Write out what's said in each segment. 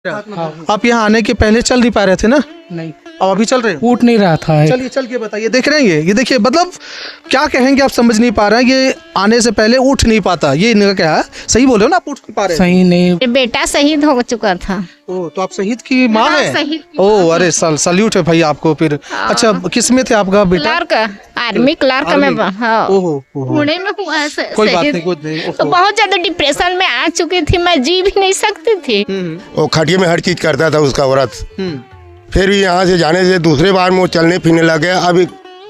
आप यहाँ आने के पहले चल नहीं पा रहे थे ना? नहीं, अब अभी चल रहे हो? उठ नहीं रहा था। चलिए चल के बताइए। देख रहे हैं ये देखिए, मतलब क्या कहेंगे आप, समझ नहीं पा रहे हैं। ये आने से पहले उठ नहीं पाता, ये इनका क्या है? सही बोल रहे हो ना, आप उठ नहीं पा रहे? सही नहीं। मेरा बेटा शहीद हो चुका था। ओ, तो आप शहीद की माँ हाँ, है? शहीद की ओ, अरे सल्यूट है भाई आपको फिर। अच्छा, किस में थे आपका बेटा? क्लर्क, आर्मी क्लर्क में। हाँ, ओहो, पुणे में हुआ है कोई बात शहीद। नहीं, कुछ नहीं। तो बहुत ज्यादा डिप्रेशन में आ चुकी थी, मैं जी भी नहीं सकती थी। वो खटिया में हर चीज करता था उसका औरत। फिर भी यहाँ से जाने से दूसरे बार में वो चलने फिरने लग गया। अभी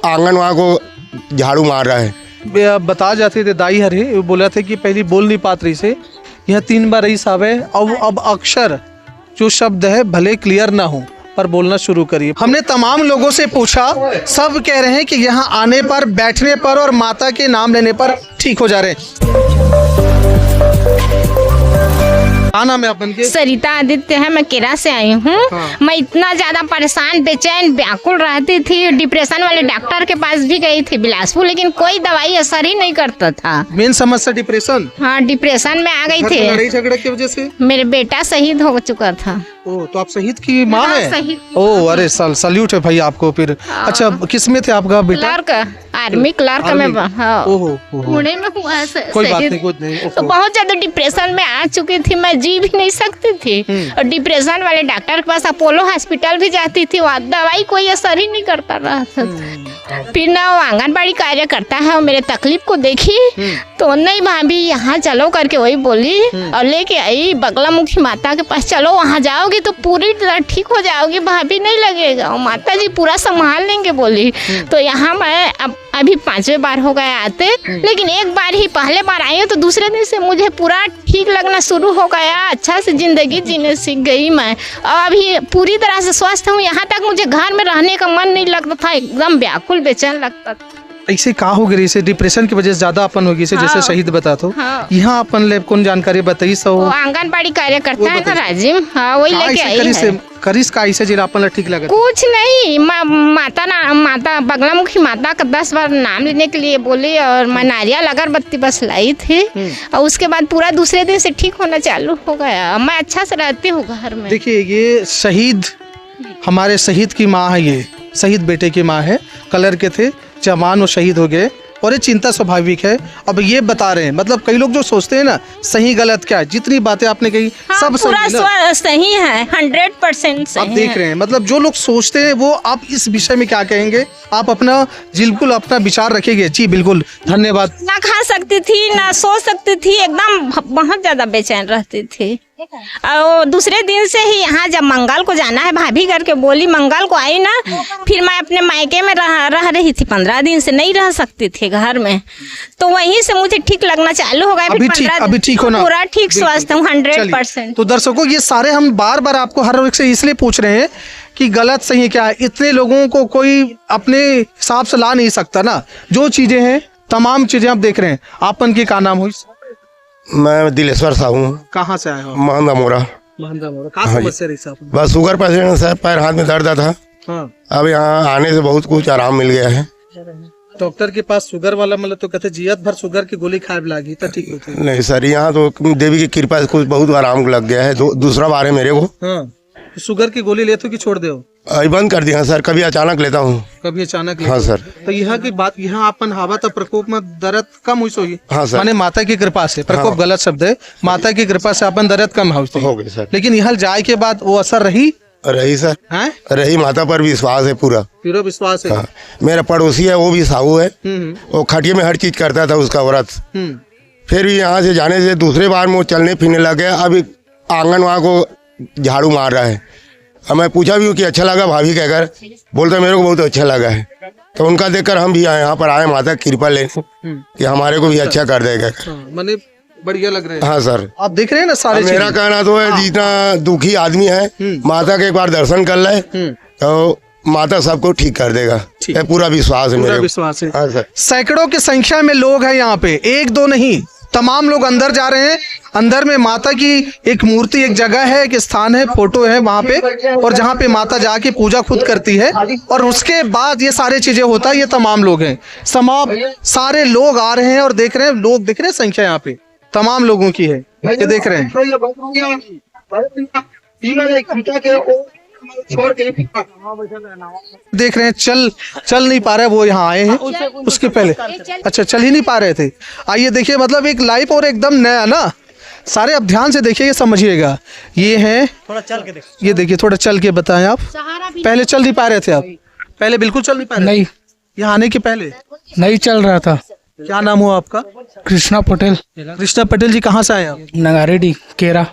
आंगन वहाँ को झाड़ू मार रहा है। बता जाते थे दाई हरे, वो बोला था कि पहली बोल नहीं पात रही से, यह 3 बार रही साहब है। अब अक्षर जो शब्द है भले क्लियर ना हो पर बोलना शुरू करिए। हमने तमाम लोगों से पूछा, सब कह रहे हैं कि यहाँ आने पर, बैठने पर और माता के नाम लेने पर ठीक हो जा रहे हैं। क्या नाम है अपन के? सरिता आदित्य है, मैं केरा से आई हूँ। हाँ। मैं इतना ज्यादा परेशान, बेचैन, व्याकुल रहती थी। डिप्रेशन वाले डॉक्टर के पास भी गई थी बिलासपुर, लेकिन कोई दवाई असर ही नहीं करता था। मेन समस्या डिप्रेशन? हाँ, डिप्रेशन में आ गई घर थी। में लड़ाई झगड़े की वजह से? मेरे बेटा शहीद हो चुका था। ओ, तो आप शहीद की माँ हाँ, है? शहीद की ओ, अरे सल्यूट है भाई आपको फिर। अच्छा, किस में थे आपका बेटा? क्लर्क, आर्मी क्लर्क में। हाँ, ओहो, पुणे में हुआ है कोई बात शहीद। नहीं, कुछ नहीं। तो बहुत ज्यादा डिप्रेशन में आ चुकी थी, मैं जी भी नहीं सकती थी। और डिप्रेशन वाले डॉक्टर के पास अपोलो हॉस्पिटल भी जाती थी, वहाँ दवाई कोई असर ही नहीं करता रहा था। फिर ना वो आंगनबाड़ी कार्य करता है, वो मेरे तकलीफ को देखी तो नहीं भाभी यहाँ चलो करके वही बोली, और लेके आई बगलामुखी माता के पास। चलो वहाँ जाओगी तो पूरी तरह ठीक हो जाओगी भाभी, नहीं लगेगा, और माता जी पूरा संभाल लेंगे बोली। तो यहाँ मैं अभी 5वें बार हो गया आते, लेकिन एक बार ही पहले बार आई हूँ तो दूसरे दिन से मुझे पूरा ठीक लगना शुरू हो गया। अच्छा से जिंदगी जीने सीख गई मैं, और अभी पूरी तरह से स्वस्थ हूँ। यहाँ तक मुझे घर में रहने का मन नहीं लगता था, एकदम व्याकुल बेचैन लगता था। ऐसे का हो गई? इसे डिप्रेशन की वजह से ज्यादा अपन होगी से, जैसे हाँ। शहीद बता तो हाँ। यहाँ अपन ले कौन जानकारी बताई सो? वो आंगनबाड़ी कार्य करता है ना राजिम, हाँ वही लेके आई है। करिस का ऐसे जिला अपन ठीक लगा? कुछ नहीं, माता बगलामुखी माता का 10 बार नाम लेने के लिए बोली, और मैं नारियल अगरबत्ती बस लाई थी, और उसके बाद पूरा दूसरे दिन से ठीक होना चालू हो गया। मैं अच्छा से रहती हूँ घर में। देखिए, ये शहीद, हमारे शहीद की माँ है, ये शहीद बेटे की माँ है। कलर के थे, जवान और शहीद हो गए, और ये चिंता स्वाभाविक है। अब ये बता रहे हैं, मतलब कई लोग जो सोचते हैं ना सही गलत क्या है, जितनी बातें आपने कही सब पूरा सही ना? सही है, 100% सही आप देख रहे हैं, मतलब जो लोग सोचते हैं वो, आप इस विषय में क्या कहेंगे? आप अपना बिल्कुल अपना विचार रखेंगे? जी बिल्कुल, धन्यवाद। ना खा सकती थी, ना सो सकती थी, एकदम बहुत ज्यादा बेचैन रहती थी। और दूसरे दिन से ही यहाँ जब मंगल को जाना है, भाभी करके बोली, मंगल को आई ना, फिर मैं अपने मायके में रह रही थी 15 दिन से, नहीं रह सकती थी घर में, तो वहीं से मुझे ठीक लगना चालू हो गया। अभी ठीक हो ना? पूरा ठीक, स्वस्थ हूँ 100%। तो दर्शकों, ये सारे हम बार बार आपको हर एक से इसलिए पूछ रहे हैं कि गलत सही क्या है। इतने लोगों को कोई अपने हिसाब से ला नहीं सकता ना, जो चीजें हैं तमाम चीजें आप देख रहे हैं। आपन की का नाम हुई? मैं दिलेश्वर साहू हूँ। कहाँ से आए हो? महंदा मोरा। कहाँ समस्या रही साहब? बस शुगर पेशेंट सर, पैर हाथ में दर्द था। हाँ। अब यहाँ आने से बहुत कुछ आराम मिल गया है। डॉक्टर के पास शुगर वाला मतलब तो कहते जियत भर शुगर की गोली खाए लागी तो ठीक होती? नहीं सर, यहाँ तो देवी की कृपा से कुछ बहुत आराम लग गया है। दूसरा बार है मेरे को। हाँ। तो शुगर की गोली लेते हो कि छोड़ दे? अभी बंद कर दिया सर, कभी अचानक लेता हूँ। कभी अचानक? हाँ सर। तो यहाँ की बात, यहाँ अपन हवा तो प्रकोप में दर्द कम हुई सोई? हाँ सर। माने माता की कृपा से, प्रकोप गलत शब्द है, माता की कृपा से अपन दर्द कम हो गई सर। लेकिन यहाँ जाए के बाद वो असर रही सर है? रही, माता पर विश्वास है पूरा विश्वास है। हाँ। मेरा पड़ोसी है, वो भी साहू है। वो खटिया में हर चीज करता था उसका औरत। फिर भी यहाँ से जाने से दूसरे बार में वो चलने फिरने लग गया। अभी आंगन वहाँ को झाड़ू मार रहा है। अब मैं पूछा भी कि अच्छा लगा भाभी कहकर, बोलता मेरे को बहुत अच्छा लगा है। तो उनका देखकर हम भी यहाँ पर आए माता कृपा ले कि हमारे को भी अच्छा कर देगा। मैंने बढ़िया लग रहा है। हाँ सर, आप देख रहे हैं ना सारे। मेरा कहना तो है, जितना दुखी आदमी है माता के एक बार दर्शन कर ले तो माता सबको ठीक कर देगा। पूरा विश्वास है, पूरा विश्वास है। हाँ सर। सैकड़ों की संख्या में लोग हैं यहाँ पे, 1-2 नहीं, तमाम लोग अंदर जा रहे हैं। अंदर में माता की एक मूर्ति, एक जगह है, एक स्थान है, फोटो है वहाँ पे, और जहाँ पे माता जाके पूजा खुद करती है, और उसके बाद ये सारे चीजें होता है। ये तमाम लोग हैं, सारे लोग आ रहे हैं और देख रहे हैं। लोग देख रहे हैं, संख्या यहाँ पे तमाम लोगों की है, ये देख रहे हैं। देख रहे हैं चल नहीं पा रहे, वो यहाँ आए हैं उसके पहले, अच्छा चल ही नहीं पा रहे थे। आइए देखिए, मतलब एक लाइव और एकदम नया ना, सारे आप ध्यान से देखिए समझिएगा। ये है, थोड़ा चल के देखो, ये देखिए थोड़ा चल के बताएं आप। पहले चल नहीं पा रहे थे आप? पहले बिल्कुल चल नहीं पा रहे? नहीं, यहाँ आने के पहले नहीं चल रहा था। क्या नाम हुआ आपका? कृष्णा पटेल, कृष्णा पटेल जी, कहाँ से आए आप? नगारेडी केरा।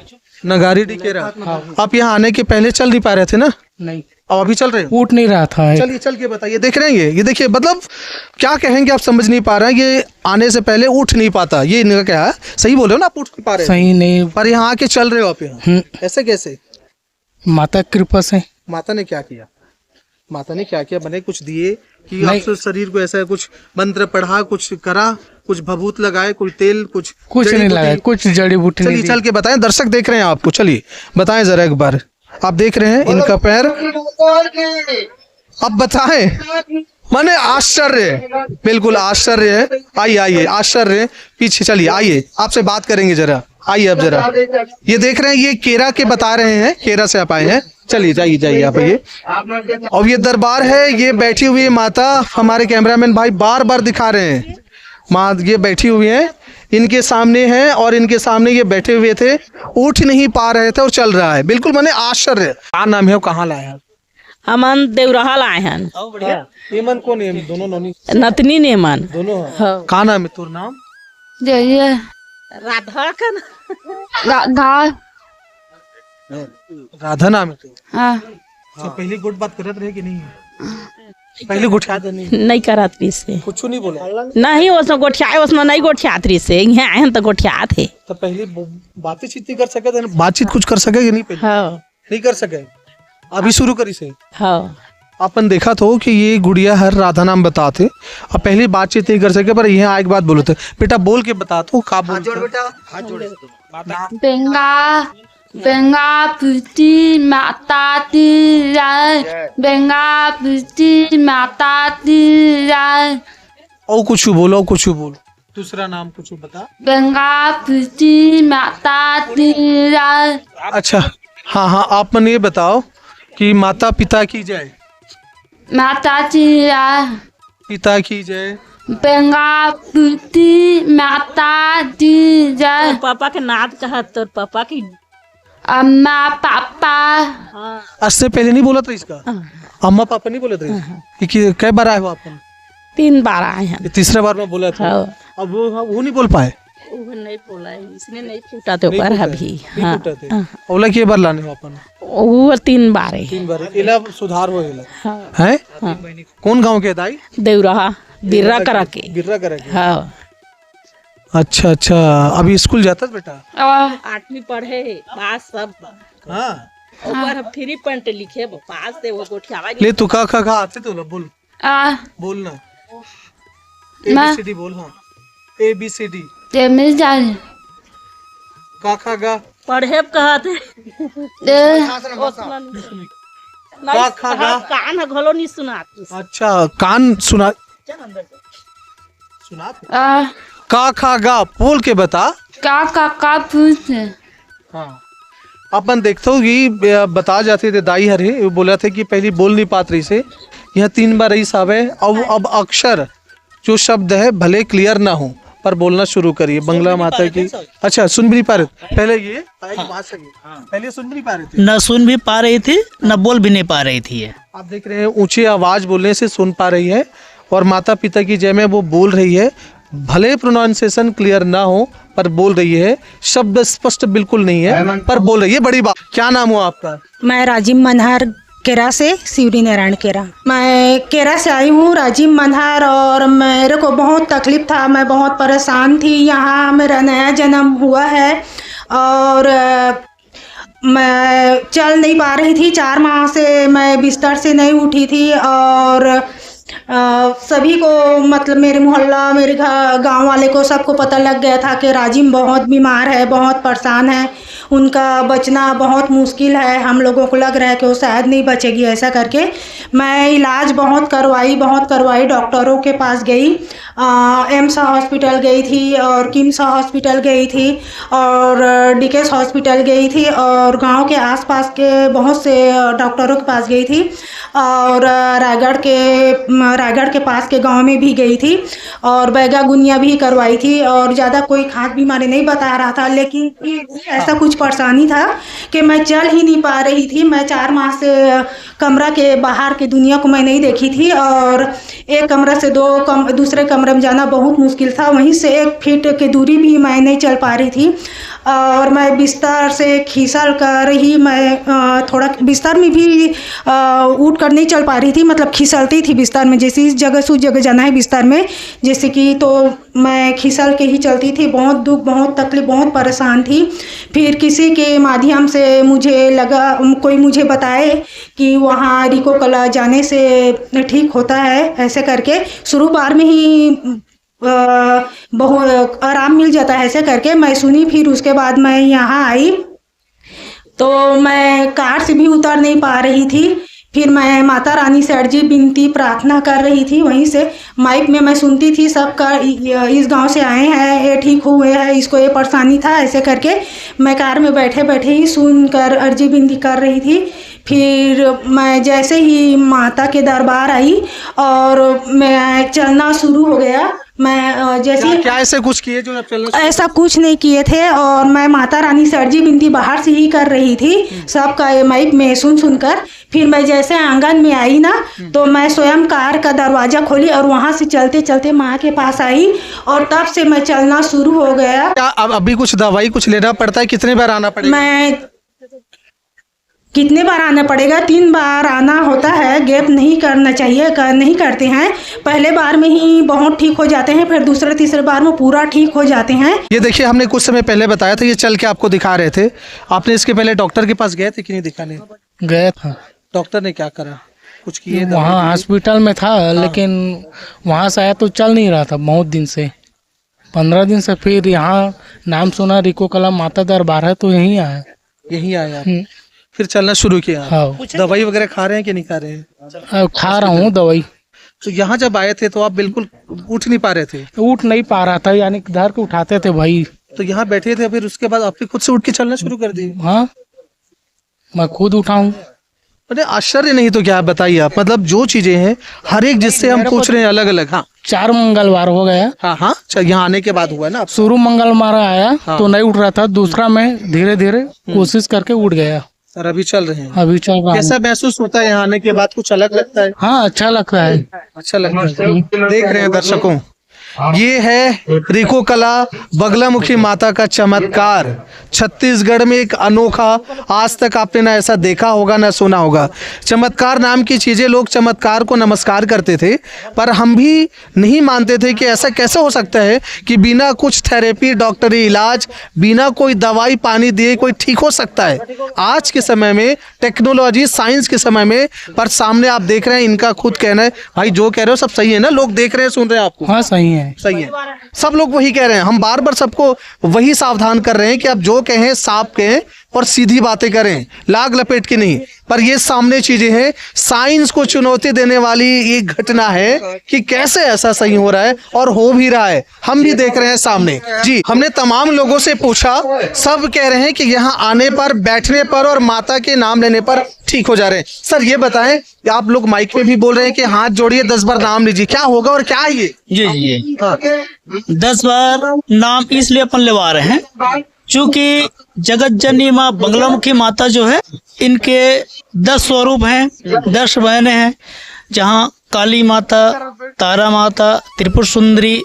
नगारी डिकेरा। आप यहाँ आने के पहले चल नहीं पा रहे थे ना? नहीं, अब अभी चल रहे हो? उठ नहीं रहा था। चलिए चल के बताइए। देख रहे हैं ये देखिए, मतलब क्या कहेंगे आप, समझ नहीं पा रहे हैं। ये आने से पहले उठ नहीं पाता, ये इनका क्या है? सही बोले हो ना, आप उठ नहीं पा रहे? सही नहीं। पर यहाँ आके चल रहे हो आप यहाँ, ऐसे कैसे? माता की कृपा से। माता ने क्या किया? माता ने क्या किया? बने कुछ दिए कि आप शरीर को ऐसा कुछ मंत्र पढ़ा, कुछ करा, कुछ भभूत लगाए, कुछ तेल, कुछ नहीं लगाया, कुछ जड़ी बूटी नहीं चलिए दी। चल के बताएं, दर्शक देख रहे हैं आपको, चलिए बताएं जरा एक बार। आप देख रहे हैं इनका पैर, अब बताएं। माने आश्चर्य, बिल्कुल आश्चर्य है। आइए आइए, आश्चर्य पीछे चलिए, आइए आपसे बात करेंगे जरा, आइए अब जरा। ये देख रहे हैं, ये केरा के बता रहे हैं, केरा से आप आए हैं। चलिए जाइए जाइए आप ये। और ये दरबार है, ये बैठी हुई माता, हमारे कैमरामैन भाई बार बार दिखा रहे हैं। माँ ये बैठी हुई है, इनके सामने है, और इनके सामने ये बैठे हुए थे, उठ नहीं पा रहे थे और चल रहा है। बिल्कुल माने आश्चर्य। क्या नाम है, कहाँ लाए हैं? हमन देवरहा लाए हैं। नेमन कौन है? दोनों नौनी नतनी नेमन दोनों। का नाम है तोर नाम? राधा का राधा। राधा नाम है तो? हाँ। पहली गुट बात करत रहे कि नहीं? पहले गोठिया नहीं करात्री से कुछ नहीं बोला? नहीं, उसमें गोठिया, उसमें नहीं गोठियात्री से, यहाँ आए हैं तो गोठिया थे। तो पहले बातचीत नहीं कर सके थे? बातचीत कुछ कर सके कि नहीं? पहले हाँ, नहीं कर सके, अभी शुरू करी से। हाँ, अपन देखा तो कि ये गुड़िया हर राधा नाम बताते, अब पहले बातचीत नहीं कर सके, पर यहाँ एक बात बोलो थे बेटा, बोल के बता तो का बोल बेटा। बेंगा बेंगा पुती माता ती राय, बेंगा पुती माता ती राय। और कुछ बोलो, कुछ बोलो, दूसरा नाम कुछ बता। बेंगा पुती माता ती राय। अच्छा, हाँ हाँ, आप मन ये बताओ कि माता पिता की जय। माता ती राय। पिता की जय। बेंगा पुती माता ती राय। पापा के नाद कहा, तो पापा की अम्मा पापा। इससे पहले नहीं बोला था इसका? अम्मा पापा नहीं बोले थे? कि कई बार आए हो आप? 3 बार आए हैं। ये तीसरा बार में बोला था। हाँ। अब वो नहीं बोल पाए? वो नहीं बोला, इसने नहीं फूटा तो पर अभी। हाँ, ओला के बार लाने हो अपन? वो 3 बार है। 3 बार। इला सुधार हो इला हाँ, है? हाँ। कौन गांव के दाई? देवरहा बिर्रा करा के। बिर्रा करा के। हाँ। अच्छा अच्छा, अभी स्कूल जाता है बेटा? 8वीं पढ़े पास सब। हाँ। ऊपर फ्री पंट लिखे पास से वो गोठियावा। ले तू का आते तो बोल, बोलना ABCD बोल। हाँ, ABCD का गा पढ़े कहा थे कान घलो नहीं सुना। अच्छा, कान सुना का खा गा बोल के बता। का पूछ। हाँ, अपन देखते हो कि बता जाते थे दाई हरे, वो बोला थे कि पहले बोल नहीं पात रही से, यह 3 बार रही साहब है। अब अक्षर जो शब्द है भले क्लियर ना हो, पर बोलना शुरू करिए। बंगला माता की। अच्छा, सुन भी नहीं पा रहे पहले? ये पहले सुन भी नहीं पा रहे थे? न सुन भी पा रही थी, न बोल भी नहीं पा रही थी। आप देख रहे हैं, ऊंची आवाज बोलने से सुन पा रही है, और माता पिता की जय में वो बोल रही है। भले प्रोनाउंसिएशन क्लियर ना हो, पर बोल रही है। शब्द स्पष्ट बिल्कुल नहीं है, पर बोल रही है। बड़ी बात। क्या नाम हुआ आपका? मैं राजीव मनहर केरा से, शिवरी नारायण केरा। मैं केरा से आई हूँ, राजीव मनहर, और मेरे को बहुत तकलीफ था, मैं बहुत परेशान थी। यहाँ मेरा नया जन्म हुआ है और मैं चल नहीं पा रही थी। 4 माह से मैं बिस्तर से नहीं उठी थी, और सभी को, मतलब मेरे मोहल्ला, मेरे गांव वाले को सबको पता लग गया था कि राजिम बहुत बीमार है, बहुत परेशान है। उनका बचना बहुत मुश्किल है। हम लोगों को लग रहा है कि वो शायद नहीं बचेगी ऐसा करके। मैं इलाज बहुत करवाई, डॉक्टरों के पास गई, एम्स हॉस्पिटल गई थी और किम्स हॉस्पिटल गई थी और डीकेएस हॉस्पिटल गई थी और गांव के आसपास के बहुत से डॉक्टरों के पास गई थी और रायगढ़ के पास के गांव में भी गई थी और बैगा गुनिया भी करवाई थी और ज़्यादा कोई खास बीमारी नहीं बता रहा था, लेकिन ऐसा कुछ परेशानी था कि मैं चल ही नहीं पा रही थी। मैं 4 माह से कमरा के बाहर की दुनिया को मैं नहीं देखी थी और एक कमरा से दूसरे कमरे में जाना बहुत मुश्किल था। वहीं से 1 फीट की दूरी भी मैं नहीं चल पा रही थी और मैं बिस्तर से खिसल कर ही मैं थोड़ा बिस्तर में भी उठ कर नहीं चल पा रही थी, मतलब खिसलती थी बिस्तर में, जैसे इस जगह से उस जगह जाना है बिस्तर में जैसे कि, तो मैं खिसल के ही चलती थी। बहुत दुख, बहुत तकलीफ, बहुत परेशान थी। फिर किसी के माध्यम से मुझे लगा, कोई मुझे बताए कि वहाँ रिको कला जाने से ठीक होता है ऐसे करके। शुरू बार में ही बहुत आराम मिल जाता है ऐसे करके मैं सुनी। फिर उसके बाद मैं यहाँ आई तो मैं कार से भी उतर नहीं पा रही थी। फिर मैं माता रानी से अर्जी विनती प्रार्थना कर रही थी। वहीं से माइक में मैं सुनती थी सबका, इस गांव से आए हैं, ये ठीक हुए हैं, इसको ये परेशानी था ऐसे करके। मैं कार में बैठे बैठे ही सुनकर अर्जी विनती कर रही थी। फिर मैं जैसे ही माता के दरबार आई और मैं चलना शुरू हो गया। मैं जैसे क्या ऐसे कुछ किए जो चलना? ऐसा कुछ नहीं किए थे और मैं माता रानी से अर्जी विनती बाहर से ही कर रही थी सबका माइक में सुनकर। फिर मैं जैसे आंगन में आई ना तो मैं स्वयं कार का दरवाज़ा खोली और वहाँ से चलते चलते माँ के पास आई और तब से मैं चलना शुरू हो गया। क्या अब अभी कुछ दवाई कुछ लेना पड़ता है? कितने बार आना पड़ेगा? कितने बार आना पड़ेगा? 3 बार आना होता है, गैप नहीं करना चाहिए, नहीं करते हैं। पहले बार में ही बहुत ठीक हो जाते हैं, फिर दूसरे तीसरे बार में पूरा ठीक हो जाते हैं। ये देखिए, हमने कुछ समय पहले बताया था, ये चल के आपको दिखा रहे थे। आपने इसके पहले डॉक्टर के पास गए थे कि नहीं दिखाने? गया था। डॉक्टर ने क्या करा? कुछ किए? वहाँ हॉस्पिटल में था लेकिन वहाँ से आया तो चल नहीं रहा था बहुत दिन से, 15 दिन से। फिर यहाँ नाम सुना रिको कला माता दरबार है तो यहीं आया। यहीं आया फिर चलना शुरू किया? हाँ। दवाई वगैरह खा रहे हैं कि नहीं खा रहे हैं? खा रहा हूँ दवाई। तो यहाँ जब आए थे तो आप बिल्कुल उठ नहीं पा रहे थे? उठ नहीं पा रहा था, यानी धर के उठाते थे भाई। तो यहाँ बैठे थे, फिर उसके बाद आपने खुद से उठ के चलना शुरू कर दिए? हाँ, मैं खुद उठाऊं। अरे आश्चर्य नहीं तो क्या? बताइए आप, मतलब जो चीजें हैं हर एक जिससे हम पूछ रहे हैं अलग अलग। हाँ, 4 मंगलवार हो गया। हाँ, यहाँ आने के बाद हुआ ना? शुरू मंगलवार आया तो नहीं उठ रहा था, दूसरा में धीरे धीरे कोशिश करके उठ गया। सर अभी चल रहे हैं? अभी चल रहा है। कैसा महसूस होता है यहाँ आने के बाद? कुछ अलग लगता है? हाँ, अच्छा लगता है। अच्छा लगता है। देख रहे हैं दर्शकों, ये है रिको कला बगलामुखी माता का चमत्कार। छत्तीसगढ़ में एक अनोखा, आज तक आपने ना ऐसा देखा होगा ना सुना होगा। चमत्कार नाम की चीजें, लोग चमत्कार को नमस्कार करते थे, पर हम भी नहीं मानते थे कि ऐसा कैसे हो सकता है कि बिना कुछ थेरेपी, डॉक्टरी इलाज, बिना कोई दवाई पानी दिए कोई ठीक हो सकता है। आज के समय में टेक्नोलॉजी, साइंस के समय में, पर सामने आप देख रहे हैं, इनका खुद कहना है भाई जो कह रहे हो सब सही है ना? लोग देख रहे हैं, सुन रहे हैं आपको? हाँ, सही है। सही है, सब लोग वही कह रहे हैं। हम बार बार सबको वही सावधान कर रहे हैं कि आप जो कहें साफ कहें और सीधी बातें करें, लाग लपेट के नहीं। पर ये सामने चीजें हैं, साइंस को चुनौती देने वाली एक घटना है कि कैसे ऐसा सही हो रहा है और हो भी रहा है। हम भी देख रहे हैं सामने। जी, हमने तमाम लोगों से पूछा, सब कह रहे हैं कि यहाँ आने पर, बैठने पर और माता के नाम लेने पर ठीक हो जा रहे हैं। सर ये बताएं, आप लोग माइक में भी बोल रहे हैं कि हाथ जोड़िए 10 बार नाम लीजिए, क्या होगा और क्या है ये? जी हाँ। 10 बार नाम इसलिए अपन लेवा रहे हैं क्योंकि जगत जननी माँ बगलामुखी माता जो है, इनके 10 स्वरूप हैं, 10 बहनें हैं, जहाँ काली माता, तारा माता, त्रिपुर सुंदरी,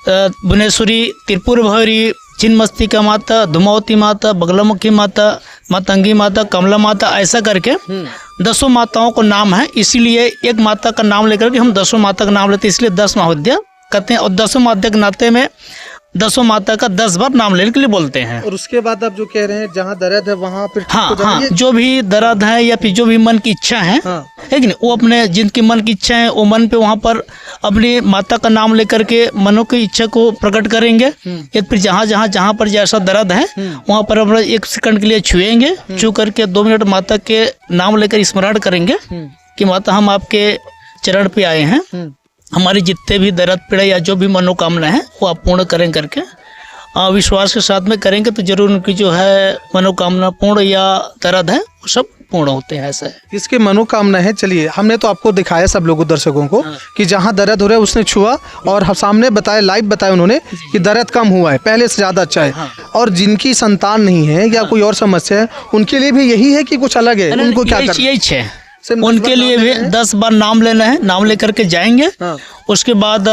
भुवनेश्वरी, त्रिपुर भैरी, छिन्नमस्तिका माता, धुमावती माता, बगलामुखी माता, मातंगी माता, कमला माता, ऐसा करके 10 माताओं को नाम है। इसीलिए एक माता का नाम लेकर के हम 10 माता का नाम लेते हैं, इसलिए 10 महाविद्या कहते हैं। और 10 माता के नाते में 10 माता का 10 बार नाम लेने के लिए बोलते हैं। और उसके बाद आप जो कह रहे हैं, जहाँ दर्द है वहाँ फिर ठीक हाँ हो जाएगी? हाँ, जो भी दर्द है या फिर जो भी मन की इच्छा है, है कि नहीं, वो अपने जिनकी मन की इच्छा है वो मन पे वहाँ पर अपनी माता का नाम लेकर के मनों की इच्छा को प्रकट करेंगे। या फिर जहाँ पर जैसा दर्द है वहाँ पर अपना 1 सेकंड के लिए छुएंगे, छू करके 2 मिनट माता के नाम लेकर स्मरण करेंगे कि माता हम आपके चरण पे आए हैं, हमारी जितने भी दर्द पीड़ा या जो भी मनोकामना है वो आप पूर्ण करें करके विश्वास के साथ में करेंगे तो जरूर उनकी जो है मनोकामना पूर्ण या दर्द है वो सब पूर्ण होते हैं। ऐसा है इसके मनोकामना है। चलिए हमने तो आपको दिखाया सब लोगों दर्शकों को कि जहाँ दर्द हो रहा है उसने छुआ और हम सामने बताया, लाइव बताया उन्होंने कि दर्द कम हुआ है, पहले से ज़्यादा अच्छा है। और जिनकी संतान नहीं है या कोई और समस्या है उनके लिए भी यही है कि कुछ अलग है, उनको क्या करना है? यही है उनके लिए भी 10 बार नाम लेना है, नाम लेकर के जाएंगे। उसके बाद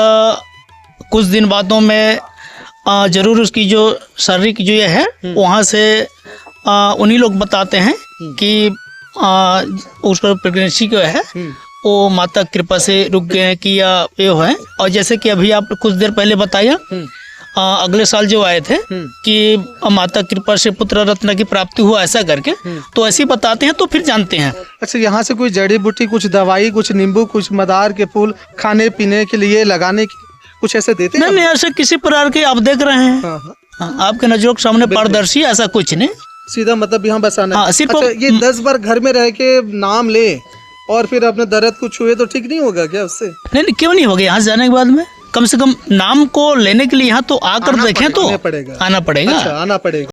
कुछ दिन बादों में जरूर उसकी जो शारीरिक जो ये है वहाँ से उन्हीं लोग बताते हैं कि उस पर प्रेगनेंसी जो है वो माता कृपा से रुक गए हैं कि या ये है। और जैसे कि अभी आप कुछ देर पहले बताया अगले साल जो आए थे कि माता कृपा से पुत्र रत्न की प्राप्ति हुआ ऐसा करके, तो ऐसे ही बताते हैं तो फिर जानते हैं। अच्छा, यहाँ से कोई जड़ी बूटी, कुछ दवाई, कुछ नींबू, कुछ मदार के फूल खाने पीने के लिए लगाने की कुछ ऐसे देते हैं? नहीं, ऐसे किसी प्रकार के आप देख रहे हैं आपके नजरों के सामने पारदर्शी, ऐसा कुछ नहीं, सीधा मतलब यहाँ बसाना। हाँ, सिर्फ अच्छा, ये 10 बार घर में रह के नाम ले और फिर अपने दर्द को छुए तो ठीक नहीं होगा क्या उससे? नहीं, क्यों नहीं होगा? यहाँ से जाने के बाद में कम से कम नाम को लेने के लिए यहाँ तो आकर देखें तो आना पड़ेगा। आना पड़ेगा। अच्छा, आना पड़ेगा।